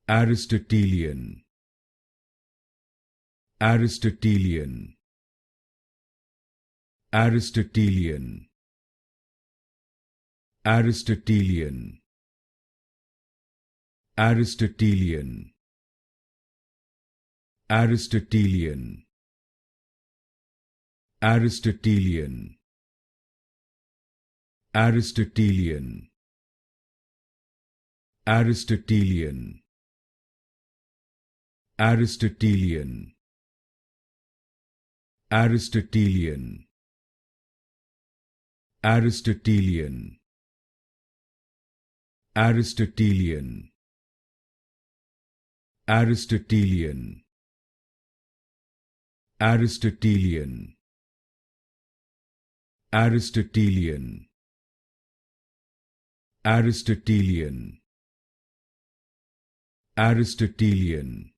Aristotelian, Aristotelian, Aristotelian, Aristotelian, Aristotelian, Aristotelian, Aristotelian, Aristotelian, Aristotelian, Aristotelian, Aristotelian, Aristotelian, Aristotelian, Aristotelian, Aristotelian, Aristotelian, Aristotelian, Aristotelian,